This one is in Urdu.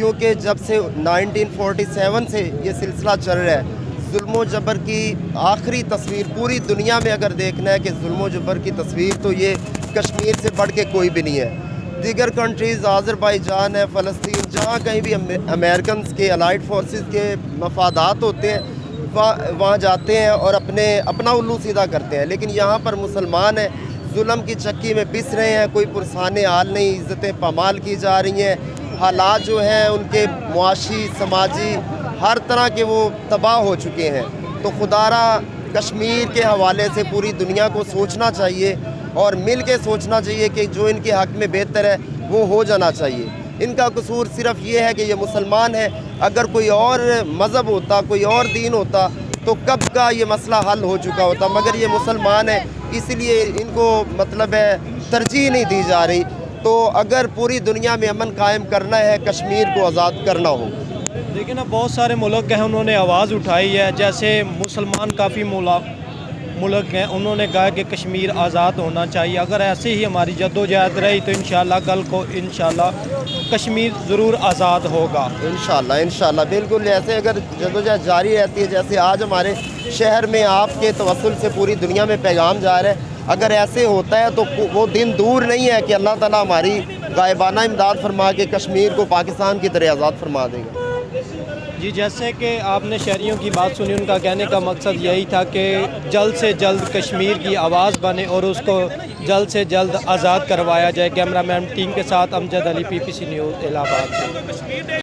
کیونکہ جب سے 1947 سے یہ سلسلہ چل رہا ہے، ظلم و جبر کی آخری تصویر پوری دنیا میں اگر دیکھنا ہے کہ ظلم و جبر کی تصویر تو یہ کشمیر سے بڑھ کے کوئی بھی نہیں ہے۔ دیگر کنٹریز آذربائیجان ہے، فلسطین، جہاں کہیں بھی امریکنز کے الائیڈ فورسز کے مفادات ہوتے ہیں وہاں جاتے ہیں اور اپنا الو سیدھا کرتے ہیں، لیکن یہاں پر مسلمان ہیں، ظلم کی چکی میں پس رہے ہیں، کوئی پرسان حال نہیں، عزتیں پامال کی جا رہی ہیں، حالات جو ہیں ان کے معاشی سماجی ہر طرح کے وہ تباہ ہو چکے ہیں۔ تو خدا را کشمیر کے حوالے سے پوری دنیا کو سوچنا چاہیے اور مل کے سوچنا چاہیے کہ جو ان کے حق میں بہتر ہے وہ ہو جانا چاہیے۔ ان کا قصور صرف یہ ہے کہ یہ مسلمان ہے، اگر کوئی اور مذہب ہوتا، کوئی اور دین ہوتا تو کب کا یہ مسئلہ حل ہو چکا ہوتا، مگر یہ مسلمان ہے اس لیے ان کو مطلب ہے ترجیح نہیں دی جا رہی۔ تو اگر پوری دنیا میں امن قائم کرنا ہے، کشمیر کو آزاد کرنا ہو۔ لیکن اب بہت سارے ملک ہیں انہوں نے آواز اٹھائی ہے، جیسے مسلمان کافی ملک ہیں، انہوں نے کہا کہ کشمیر آزاد ہونا چاہیے۔ اگر ایسے ہی ہماری جدوجہد رہی تو انشاءاللہ کل کو انشاءاللہ کشمیر ضرور آزاد ہوگا۔ انشاءاللہ بالکل ایسے اگر جدوجہد جاری رہتی ہے جیسے آج ہمارے شہر میں آپ کے توسل سے پوری دنیا میں پیغام جا رہا ہے، اگر ایسے ہوتا ہے تو وہ دن دور نہیں ہے کہ اللہ تعالیٰ ہماری غائبانہ امداد فرما کے کشمیر کو پاکستان کی طرح آزاد فرما دے گا۔ جی، جیسے کہ آپ نے شہریوں کی بات سنی، ان کا کہنے کا مقصد یہی تھا کہ جلد سے جلد کشمیر کی آواز بنے اور اس کو جلد سے جلد آزاد کروایا جائے۔ کیمرہ مین ٹیم کے ساتھ امجد علی، PPC نیوز الہ آباد سے۔